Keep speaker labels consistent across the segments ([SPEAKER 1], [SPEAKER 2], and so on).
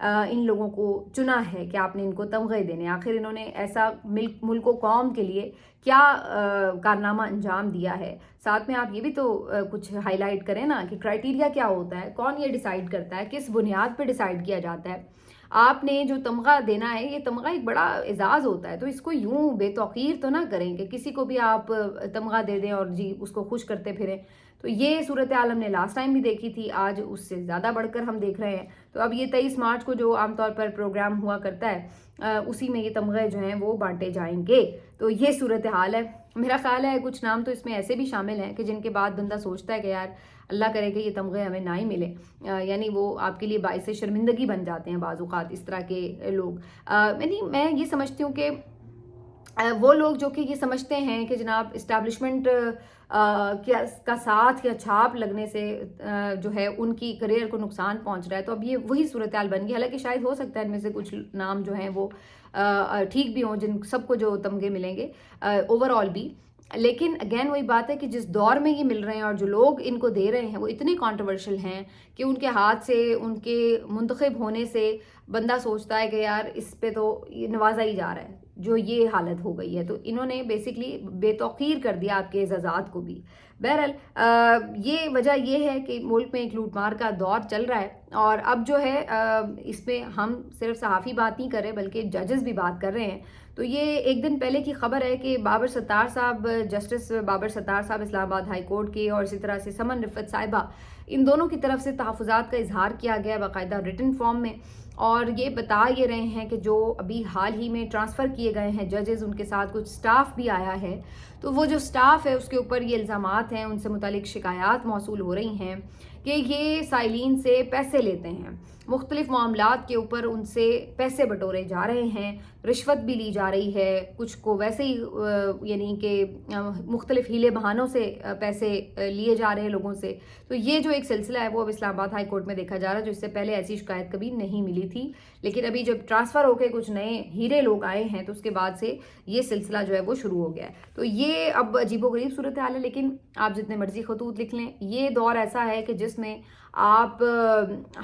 [SPEAKER 1] ان لوگوں کو چنا ہے کہ آپ نے ان کو تمغے دینے. آخر انہوں نے ایسا ملک و قوم کے لیے کیا کارنامہ انجام دیا ہے. ساتھ میں آپ یہ بھی تو کچھ ہائی لائٹ کریں نا کہ کرائٹیریا کیا ہوتا ہے, کون یہ ڈیسائیڈ کرتا ہے, کس بنیاد پہ ڈیسائیڈ کیا جاتا ہے. آپ نے جو تمغہ دینا ہے, یہ تمغہ ایک بڑا اعزاز ہوتا ہے, تو اس کو یوں بے توقیر تو نہ کریں کہ کسی کو بھی آپ تمغہ دے دیں اور جی اس کو خوش کرتے پھریں. تو یہ صورتحال ہم نے لاسٹ ٹائم بھی دیکھی تھی, آج اس سے زیادہ بڑھ کر ہم دیکھ رہے ہیں. تو اب یہ 23 مارچ کو جو عام طور پر پروگرام ہوا کرتا ہے, اسی میں یہ تمغے جو ہیں وہ بانٹے جائیں گے. تو یہ صورتحال ہے. میرا خیال ہے کچھ نام تو اس میں ایسے بھی شامل ہیں کہ جن کے بعد بندہ سوچتا ہے کہ یار اللہ کرے کہ یہ تمغے ہمیں نہ ہی ملے, یعنی وہ آپ کے لیے باعث شرمندگی بن جاتے ہیں بعض اوقات اس طرح کے لوگ. میں یہ سمجھتی ہوں کہ وہ لوگ جو کہ یہ سمجھتے ہیں کہ جناب اسٹیبلشمنٹ کا ساتھ یا چھاپ لگنے سے جو ہے ان کی کریئر کو نقصان پہنچ رہا ہے, تو اب یہ وہی صورتحال بن گئی. حالانکہ شاید ہو سکتا ہے ان میں سے کچھ نام جو ہیں وہ ٹھیک بھی ہوں, جن سب کو جو تمغے ملیں گے اوور آل بھی, لیکن اگین وہی بات ہے کہ جس دور میں یہ مل رہے ہیں اور جو لوگ ان کو دے رہے ہیں وہ اتنے کانٹروورشل ہیں کہ ان کے ہاتھ سے, ان کے منتخب ہونے سے بندہ سوچتا ہے کہ یار اس پہ تو نوازا ہی جا رہا ہے, جو یہ حالت ہو گئی ہے. تو انہوں نے بیسکلی بے توقیر کر دیا آپ کے اعزازات کو بھی. بہرحال یہ وجہ یہ ہے کہ ملک میں ایک لوٹ مار کا دور چل رہا ہے, اور اب جو ہے اس میں ہم صرف صحافی بات نہیں کر رہے بلکہ ججز بھی بات کر رہے ہیں. تو یہ ایک دن پہلے کی خبر ہے کہ بابر ستار صاحب, جسٹس بابر ستار صاحب اسلام آباد ہائی کورٹ کے, اور اسی طرح سے سمن رفت صاحبہ, ان دونوں کی طرف سے تحفظات کا اظہار کیا گیا باقاعدہ ریٹن فارم میں, اور یہ بتا یہ رہے ہیں کہ جو ابھی حال ہی میں ٹرانسفر کیے گئے ہیں ججز, ان کے ساتھ کچھ سٹاف بھی آیا ہے, تو وہ جو سٹاف ہے اس کے اوپر یہ الزامات ہیں, ان سے متعلق شکایات موصول ہو رہی ہیں کہ یہ سائلین سے پیسے لیتے ہیں, مختلف معاملات کے اوپر ان سے پیسے بٹورے جا رہے ہیں, رشوت بھی لی جا رہی ہے, کچھ کو ویسے ہی یعنی کہ مختلف ہیلے بہانوں سے پیسے لیے جا رہے ہیں لوگوں سے. تو یہ جو ایک سلسلہ ہے وہ اب اسلام آباد ہائی کورٹ میں دیکھا جا رہا ہے, جو اس سے پہلے ایسی شکایت کبھی نہیں ملی تھی, لیکن ابھی جب ٹرانسفر ہو کے کچھ نئے ہیرے لوگ آئے ہیں تو اس کے بعد سے یہ سلسلہ جو ہے وہ شروع ہو گیا ہے. تو یہ اب عجیب و غریب صورتحال ہے, لیکن آپ جتنے مرضی خطوط لکھ لیں, یہ دور ایسا ہے کہ جس میں آپ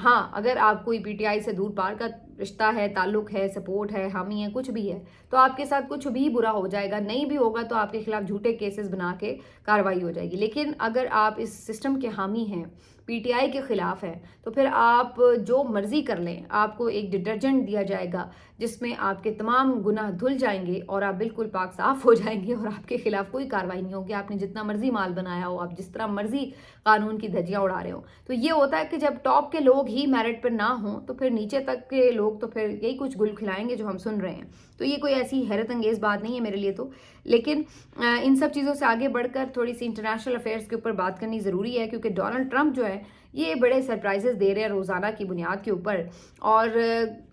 [SPEAKER 1] ہاں اگر آپ کوئی پی ٹی آئی سے دور پار کا رشتہ ہے, تعلق ہے, سپورٹ ہے, حامی ہے, کچھ بھی ہے, تو آپ کے ساتھ کچھ بھی برا ہو جائے گا, نہیں بھی ہوگا تو آپ کے خلاف جھوٹے کیسز بنا کے کارروائی ہو جائے گی. لیکن اگر آپ اس سسٹم کے حامی ہیں, پی ٹی آئی کے خلاف ہے, تو پھر آپ جو مرضی کر لیں, آپ کو ایک ڈٹرجنٹ دیا جائے گا جس میں آپ کے تمام گناہ دھل جائیں گے اور آپ بالکل پاک صاف ہو جائیں گے, اور آپ کے خلاف کوئی کارروائی نہیں ہوگی. آپ نے جتنا مرضی مال بنایا ہو, آپ جس طرح مرضی قانون کی دھجیاں اڑا رہے ہو. تو یہ ہوتا ہے کہ جب ٹاپ کے لوگ ہی میرٹ پر نہ ہوں تو پھر نیچے تک کے لوگ تو پھر یہی کچھ گل کھلائیں گے جو ہم سن رہے ہیں. تو یہ کوئی ایسی حیرت انگیز بات نہیں ہے میرے لیے تو, لیکن ان سب چیزوں سے آگے بڑھ کر تھوڑی سی انٹرنیشنل افیئرس کے اوپر بات کرنی ضروری ہے, کیونکہ ڈونلڈ ٹرمپ جو ہے یہ بڑے سرپرائزز دے رہے ہیں روزانہ کی بنیاد کے اوپر. اور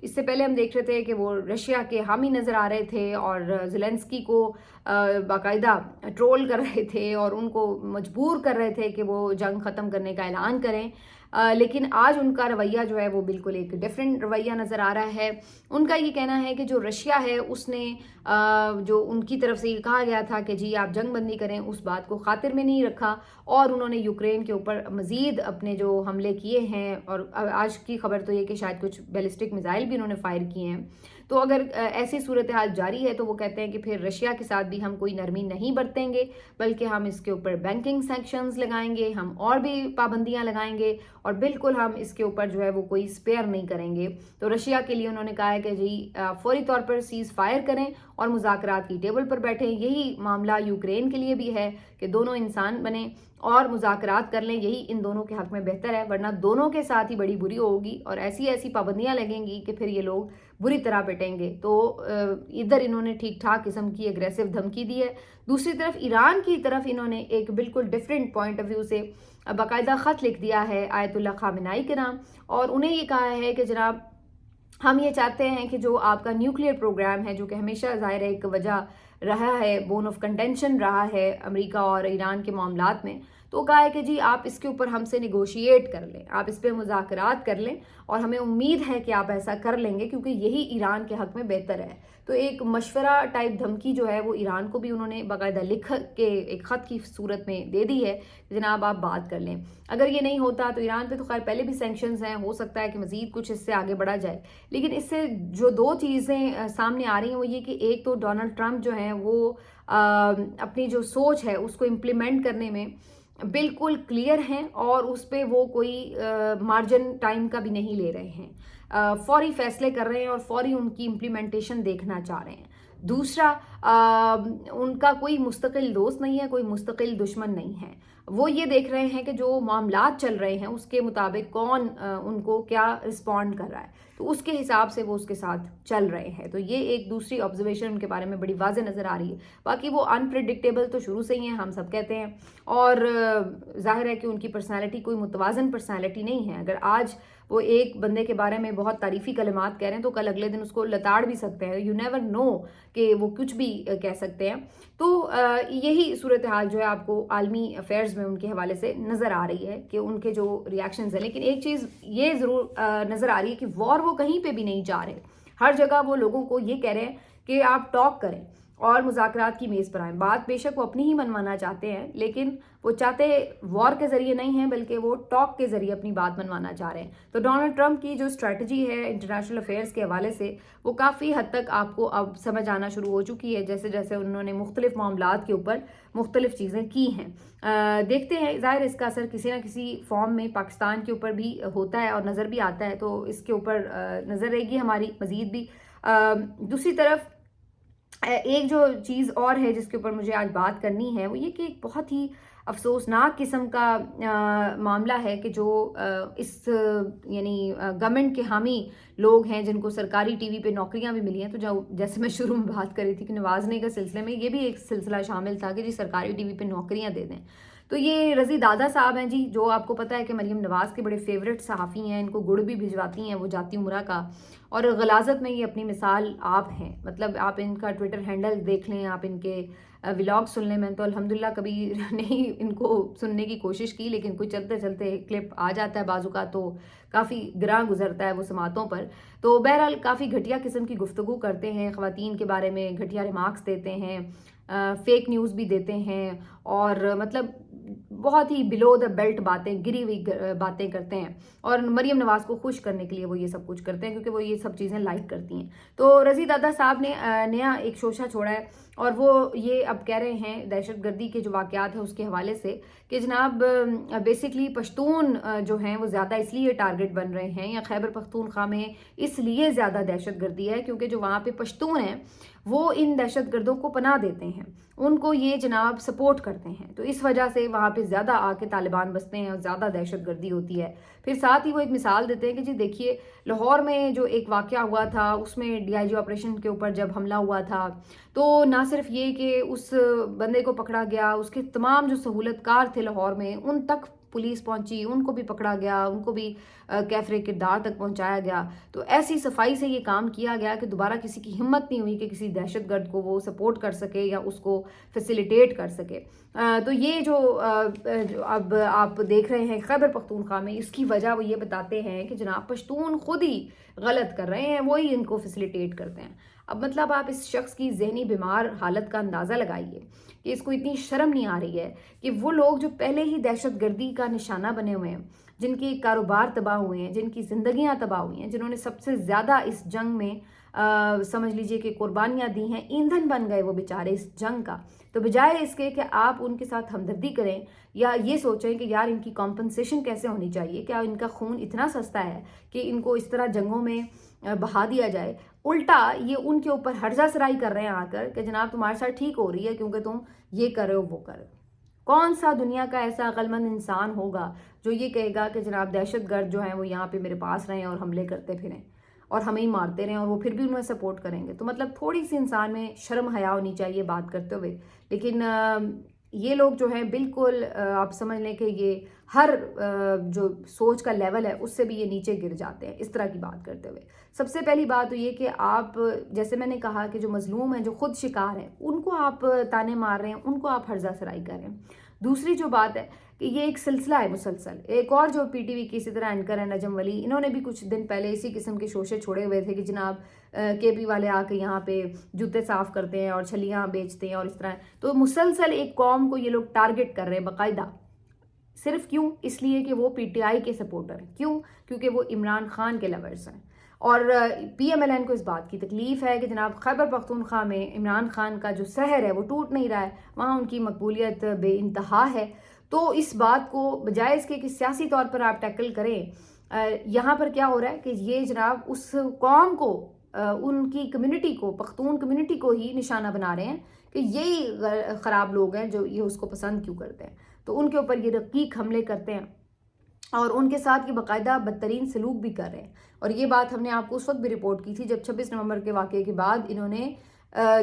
[SPEAKER 1] اس سے پہلے ہم دیکھ رہے تھے کہ وہ رشیا کے حامی نظر آ رہے تھے اور زیلنسکی کو باقاعدہ ٹرول کر رہے تھے اور ان کو مجبور کر رہے تھے کہ وہ جنگ ختم کرنے کا اعلان کریں, لیکن آج ان کا رویہ جو ہے وہ بالکل ایک ڈیفرنٹ رویہ نظر آ رہا ہے. ان کا یہ کہنا ہے کہ جو رشیا ہے اس نے جو ان کی طرف سے یہ کہا گیا تھا کہ جی آپ جنگ بندی کریں, اس بات کو خاطر میں نہیں رکھا, اور انہوں نے یوکرین کے اوپر مزید اپنے جو حملے کیے ہیں, اور آج کی خبر تو یہ کہ شاید کچھ بیلسٹک میزائل بھی انہوں نے فائر کیے ہیں. تو اگر ایسی صورتحال جاری ہے تو وہ کہتے ہیں کہ پھر رشیا کے ساتھ بھی ہم کوئی نرمی نہیں برتیں گے, بلکہ ہم اس کے اوپر بینکنگ سینکشنز لگائیں گے, ہم اور بھی پابندیاں لگائیں گے, اور بالکل ہم اس کے اوپر جو ہے وہ کوئی اسپیئر نہیں کریں گے. تو رشیا کے لیے انہوں نے کہا ہے کہ جی فوری طور پر سیز فائر کریں اور مذاکرات کی ٹیبل پر بیٹھیں. یہی معاملہ یوکرین کے لیے بھی ہے کہ دونوں انسان بنیں اور مذاکرات کر لیں, یہی ان دونوں کے حق میں بہتر ہے, ورنہ دونوں کے ساتھ ہی بڑی بری ہوگی اور ایسی پابندیاں لگیں گی کہ پھر یہ لوگ بری طرح پٹیں گے. تو ادھر انہوں نے ٹھیک ٹھاک قسم کی اگریسو دھمکی دی ہے. دوسری طرف ایران کی طرف انہوں نے ایک بالکل ڈیفرنٹ پوائنٹ آف ویو سے باقاعدہ خط لکھ دیا ہے آیت اللہ خامنائی کے نام, اور انہیں یہ کہا ہے کہ جناب ہم یہ چاہتے ہیں کہ جو آپ کا نیوکلیئر پروگرام ہے, جو کہ ہمیشہ ظاہر ایک وجہ رہا ہے, بون آف کنٹینشن رہا ہے امریکہ اور ایران کے معاملات میں, تو کہا ہے کہ جی آپ اس کے اوپر ہم سے نیگوشیٹ کر لیں, آپ اس پہ مذاکرات کر لیں, اور ہمیں امید ہے کہ آپ ایسا کر لیں گے کیونکہ یہی ایران کے حق میں بہتر ہے. تو ایک مشورہ ٹائپ دھمکی جو ہے وہ ایران کو بھی انہوں نے باقاعدہ لکھ کے ایک خط کی صورت میں دے دی ہے, جناب آپ بات کر لیں. اگر یہ نہیں ہوتا تو ایران پہ تو خیر پہلے بھی سینکشنز ہیں, ہو سکتا ہے کہ مزید کچھ اس سے آگے بڑھا جائے, لیکن اس سے جو دو چیزیں سامنے آ رہی ہیں وہ یہ کہ ایک تو ڈونلڈ ٹرمپ جو ہیں وہ اپنی جو سوچ ہے اس کو امپلیمنٹ کرنے میں بالکل کلیئر ہیں, اور اس پہ وہ کوئی مارجن ٹائم کا بھی نہیں لے رہے ہیں, فوری فیصلے کر رہے ہیں اور فوری ان کی امپلیمنٹیشن دیکھنا چاہ رہے ہیں. دوسرا, ان کا کوئی مستقل دوست نہیں ہے, کوئی مستقل دشمن نہیں ہے. وہ یہ دیکھ رہے ہیں کہ جو معاملات چل رہے ہیں اس کے مطابق کون ان کو کیا رسپونڈ کر رہا ہے, تو اس کے حساب سے وہ اس کے ساتھ چل رہے ہیں. تو یہ ایک دوسری آبزرویشن ان کے بارے میں بڑی واضح نظر آ رہی ہے. باقی وہ انپریڈکٹیبل تو شروع سے ہی ہیں, ہم سب کہتے ہیں, اور ظاہر ہے کہ ان کی پرسنالٹی کوئی متوازن پرسنالٹی نہیں ہے. اگر آج وہ ایک بندے کے بارے میں بہت تعریفی کلمات کہہ رہے ہیں تو کل اگلے دن اس کو لتاڑ بھی سکتے ہیں, یو نیور نو کہ وہ کچھ بھی کہہ سکتے ہیں. تو یہی صورتحال جو ہے آپ کو عالمی افیئرز میں ان کے حوالے سے نظر آ رہی ہے کہ ان کے جو ریاکشنز ہیں. لیکن ایک چیز یہ ضرور نظر آ رہی ہے کہ وار وہ کہیں پہ بھی نہیں جا رہے, ہر جگہ وہ لوگوں کو یہ کہہ رہے ہیں کہ آپ ٹاک کریں اور مذاکرات کی میز پر آئیں. بات بے شک وہ اپنی ہی منوانا چاہتے ہیں, لیکن وہ چاہتے وار کے ذریعے نہیں ہیں بلکہ وہ ٹاک کے ذریعے اپنی بات منوانا چاہ رہے ہیں. تو ڈونلڈ ٹرمپ کی جو اسٹریٹجی ہے انٹرنیشنل افیئرز کے حوالے سے وہ کافی حد تک آپ کو اب سمجھ آنا شروع ہو چکی ہے, جیسے جیسے انہوں نے مختلف معاملات کے اوپر مختلف چیزیں کی ہیں. دیکھتے ہیں, ظاہر اس کا اثر کسی نہ کسی فارم میں پاکستان کے اوپر بھی ہوتا ہے اور نظر بھی آتا ہے, تو اس کے اوپر نظر رہے گی ہماری مزید بھی. دوسری طرف ایک جو چیز اور ہے جس کے اوپر مجھے آج بات کرنی ہے وہ یہ کہ ایک بہت ہی افسوسناک قسم کا معاملہ ہے کہ جو اس یعنی گورنمنٹ کے حامی لوگ ہیں جن کو سرکاری ٹی وی پہ نوکریاں بھی ملی ہیں. تو جو جیسے میں شروع میں بات کر رہی تھی کہ نوازنے کے سلسلے میں یہ بھی ایک سلسلہ شامل تھا کہ جی سرکاری ٹی وی پہ نوکریاں دے دیں. تو یہ رضی دادا صاحب ہیں جی, جو آپ کو پتہ ہے کہ مریم نواز کے بڑے فیوریٹ صحافی ہیں, ان کو گڑ بھی بھجواتی ہیں وہ جاتی عمرہ کا, اور غلاظت میں یہ اپنی مثال آپ ہیں. مطلب آپ ان کا ٹویٹر ہینڈل دیکھ لیں, آپ ان کے ولاگ سن لیں. میں تو الحمدللہ کبھی نہیں ان کو سننے کی کوشش کی, لیکن کوئی چلتے چلتے کلپ آ جاتا ہے بازو کا تو کافی گراں گزرتا ہے وہ سماعتوں پر. تو بہرحال کافی گھٹیا قسم کی گفتگو کرتے ہیں, خواتین کے بارے میں گھٹیا ریمارکس دیتے ہیں, فیک نیوز بھی دیتے ہیں, اور مطلب بہت ہی بلو دا بیلٹ باتیں, گری ہوئی باتیں کرتے ہیں. اور مریم نواز کو خوش کرنے کے لیے وہ یہ سب کچھ کرتے ہیں کیونکہ وہ یہ سب چیزیں لائک کرتی ہیں. تو رضی دادا صاحب نے نیا ایک شوشہ چھوڑا ہے, اور وہ یہ اب کہہ رہے ہیں دہشت گردی کے جو واقعات ہیں اس کے حوالے سے کہ جناب بیسکلی پشتون جو ہیں وہ زیادہ اس لیے ٹارگٹ بن رہے ہیں, یا خیبر پختونخوا میں اس لیے زیادہ دہشت گردی ہے کیونکہ جو وہاں پہ پشتون ہیں وہ ان دہشت گردوں کو پناہ دیتے ہیں, ان کو یہ جناب سپورٹ کرتے ہیں. تو اس وجہ سے وہاں پہ زیادہ آ کے طالبان بستے ہیں اور زیادہ دہشت گردی ہوتی ہے. پھر ساتھ ہی وہ ایک مثال دیتے ہیں کہ جی دیکھیے لاہور میں جو ایک واقعہ ہوا تھا اس میں ڈی آئی جی آپریشن کے اوپر جب حملہ ہوا تھا تو نہ صرف یہ کہ اس بندے کو پکڑا گیا, اس کے تمام جو سہولت کار تھے لاہور میں ان تک پولیس پہنچی, ان کو بھی پکڑا گیا, ان کو بھی کیفر کردار تک پہنچایا گیا. تو ایسی صفائی سے یہ کام کیا گیا کہ دوبارہ کسی کی ہمت نہیں ہوئی کہ کسی دہشت گرد کو وہ سپورٹ کر سکے یا اس کو فیسیلیٹیٹ کر سکے. تو یہ جو اب آپ دیکھ رہے ہیں خیبر پختونخوا میں, اس کی وجہ وہ یہ بتاتے ہیں کہ جناب پشتون خود ہی غلط کر رہے ہیں, وہی ان کو فیسیلیٹیٹ کرتے ہیں. اب مطلب آپ اس شخص کی ذہنی بیمار حالت کا اندازہ لگائیے کہ اس کو اتنی شرم نہیں آ رہی ہے کہ وہ لوگ جو پہلے ہی دہشت گردی کا نشانہ بنے ہوئے ہیں, جن کے کاروبار تباہ ہوئے ہیں, جن کی زندگیاں تباہ ہوئی ہیں, جنہوں نے سب سے زیادہ اس جنگ میں سمجھ لیجئے کہ قربانیاں دی ہیں, ایندھن بن گئے وہ بیچارے اس جنگ کا. تو بجائے اس کے کہ آپ ان کے ساتھ ہمدردی کریں یا یہ سوچیں کہ یار ان کی کمپنسیشن کیسے ہونی چاہیے, کیا ان کا خون اتنا سستا ہے کہ ان کو اس طرح جنگوں میں بہا دیا جائے, الٹا یہ ان کے اوپر ہرزہ سرائی کر رہے ہیں آ کر کہ جناب تمہارے ساتھ ٹھیک ہو رہی ہے کیونکہ تم یہ کر رہے ہو وہ کر رہے ہو. کون سا دنیا کا ایسا عقل مند انسان ہوگا جو یہ کہے گا کہ جناب دہشت گرد جو ہیں وہ یہاں پہ میرے پاس رہیں اور حملے کرتے پھریں اور ہمیں ہی مارتے رہیں اور وہ پھر بھی انہیں سپورٹ کریں گے. تو مطلب تھوڑی سی انسان میں شرم حیا ہونی چاہیے بات کرتے ہوئے. لیکن یہ لوگ جو ہیں بالکل آپ سمجھ لیں کہ یہ ہر جو سوچ کا لیول ہے اس سے بھی یہ نیچے گر جاتے ہیں اس طرح کی بات کرتے ہوئے. سب سے پہلی بات تو یہ کہ آپ جیسے میں نے کہا کہ جو مظلوم ہیں, جو خود شکار ہیں, ان کو آپ تانے مار رہے ہیں, ان کو آپ ہرزہ سرائی کر رہے ہیں. دوسری جو بات ہے کہ یہ ایک سلسلہ ہے مسلسل. ایک اور جو پی ٹی وی کی اسی طرح اینکر ہے نجم ولی، انہوں نے بھی کچھ دن پہلے اسی قسم کے شوشے چھوڑے ہوئے تھے کہ جناب کے پی والے آ کے یہاں پہ جوتے صاف کرتے ہیں اور چھلیاں بیچتے ہیں اور اس طرح. تو مسلسل ایک قوم کو یہ لوگ ٹارگٹ کر رہے ہیں باقاعدہ. صرف کیوں؟ اس لیے کہ وہ پی ٹی آئی کے سپورٹر ہیں. کیوں؟ کیونکہ وہ عمران خان کے لورز ہیں. اور پی ایم ایل این کو اس بات کی تکلیف ہے کہ جناب خیبر پختونخوا میں عمران خان کا جو سحر ہے وہ ٹوٹ نہیں رہا ہے، وہاں ان کی مقبولیت بے انتہا ہے. تو اس بات کو بجائے اس کے کہ سیاسی طور پر آپ ٹیکل کریں، یہاں پر کیا ہو رہا ہے کہ یہ جناب اس قوم کو، ان کی کمیونٹی کو، پختون کمیونٹی کو ہی نشانہ بنا رہے ہیں کہ یہی خراب لوگ ہیں جو یہ اس کو پسند کیوں کرتے ہیں. تو ان کے اوپر یہ رقیق حملے کرتے ہیں اور ان کے ساتھ یہ باقاعدہ بدترین سلوک بھی کر رہے ہیں. اور یہ بات ہم نے آپ کو اس وقت بھی رپورٹ کی تھی جب 26 نومبر کے واقعے کے بعد انہوں نے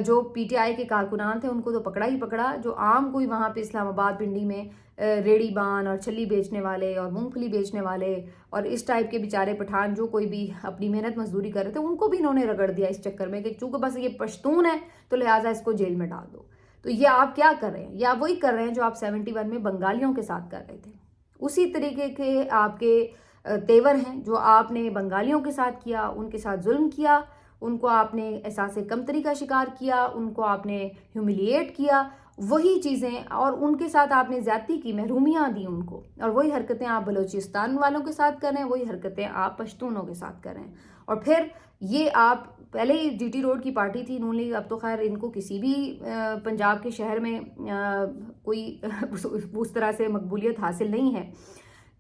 [SPEAKER 1] جو پی ٹی آئی کے کارکنان تھے ان کو تو پکڑا ہی پکڑا، جو عام کوئی وہاں پہ اسلام آباد پنڈی میں ریڑی بان اور چھلی بیچنے والے اور مونگ پھلی بیچنے والے اور اس ٹائپ کے بیچارے پٹھان جو کوئی بھی اپنی محنت مزدوری کر رہے تھے، ان کو بھی انہوں نے رگڑ دیا اس چکر میں کہ چونکہ بس یہ پشتون ہے تو لہٰذا اس کو جیل میں ڈال دو. تو یہ آپ کیا کر رہے ہیں؟ یہ آپ وہی کر رہے ہیں جو آپ 71 میں بنگالیوں کے ساتھ کر رہے تھے. اسی طریقے کے آپ کے تیور ہیں جو آپ نے بنگالیوں کے ساتھ کیا، ان کے ساتھ ظلم کیا، ان کو آپ نے احساس کمتری کا شکار کیا، ان کو آپ نے ہیوملیٹ کیا، وہی چیزیں، اور ان کے ساتھ آپ نے زیادتی کی، محرومیاں دی ان کو، اور وہی حرکتیں آپ بلوچستان والوں کے ساتھ کر رہے ہیں، وہی حرکتیں آپ پشتونوں کے ساتھ کر رہے ہیں. اور پھر یہ آپ پہلے ہی جی ٹی روڈ کی پارٹی تھی نون لیگ، اب تو خیر ان کو کسی بھی پنجاب کے شہر میں کوئی اس طرح سے مقبولیت حاصل نہیں ہے.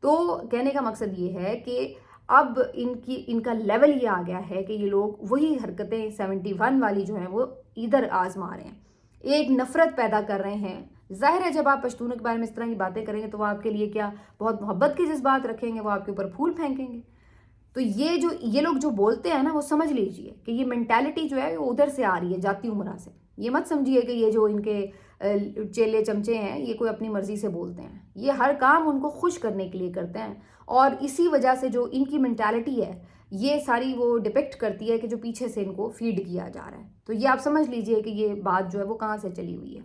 [SPEAKER 1] تو کہنے کا مقصد یہ ہے کہ اب ان کا لیول یہ آ گیا ہے کہ یہ لوگ وہی حرکتیں 71 والی جو ہیں وہ ادھر آزما رہے ہیں، ایک نفرت پیدا کر رہے ہیں. ظاہر ہے جب آپ پشتونوں کے بارے میں اس طرح کی باتیں کریں گے تو وہ آپ کے لیے کیا بہت محبت کے جذبات رکھیں گے، وہ آپ کے اوپر پھول پھینکیں گے. تو یہ لوگ جو بولتے ہیں نا، وہ سمجھ لیجئے کہ یہ مینٹالٹی جو ہے وہ ادھر سے آ رہی ہے، جاتی عمرہ سے. یہ مت سمجھیے کہ یہ جو ان کے چیلے چمچے ہیں یہ کوئی اپنی مرضی سے بولتے ہیں. یہ ہر کام ان کو خوش کرنے کے لیے کرتے ہیں، اور اسی وجہ سے جو ان کی مینٹالٹی ہے یہ ساری وہ ڈپکٹ کرتی ہے کہ جو پیچھے سے ان کو فیڈ کیا جا رہا ہے. تو یہ آپ سمجھ لیجئے کہ یہ بات جو ہے وہ کہاں سے چلی ہوئی ہے.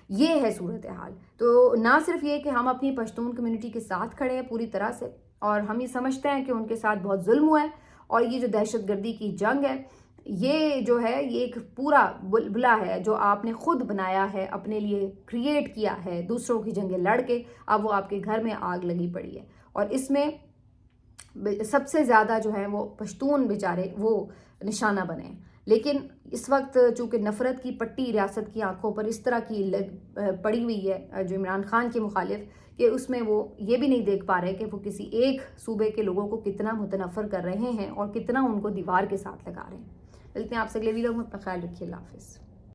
[SPEAKER 1] یہ ہے صورتحال. تو نہ صرف یہ کہ ہم اپنی پشتون کمیونٹی کے ساتھ کھڑے ہیں پوری طرح سے، اور ہم یہ سمجھتے ہیں کہ ان کے ساتھ بہت ظلم ہوا ہے، اور یہ جو دہشت گردی کی جنگ ہے یہ جو ہے یہ ایک پورا بلبلہ ہے جو آپ نے خود بنایا ہے، اپنے لیے کریٹ کیا ہے دوسروں کی جنگیں لڑ کے. اب وہ آپ کے گھر میں آگ لگی پڑی ہے، اور اس میں سب سے زیادہ جو ہے وہ پشتون بیچارے وہ نشانہ بنے. لیکن اس وقت چونکہ نفرت کی پٹی ریاست کی آنکھوں پر اس طرح کی پڑی ہوئی ہے جو عمران خان کے مخالف، کہ اس میں وہ یہ بھی نہیں دیکھ پا رہے کہ وہ کسی ایک صوبے کے لوگوں کو کتنا متنفر کر رہے ہیں اور کتنا ان کو دیوار کے ساتھ لگا رہے ہیں. ملتے ہیں آپ سے اگلے ویڈیو میں، اپنا خیال رکھیے. اللہ حافظ.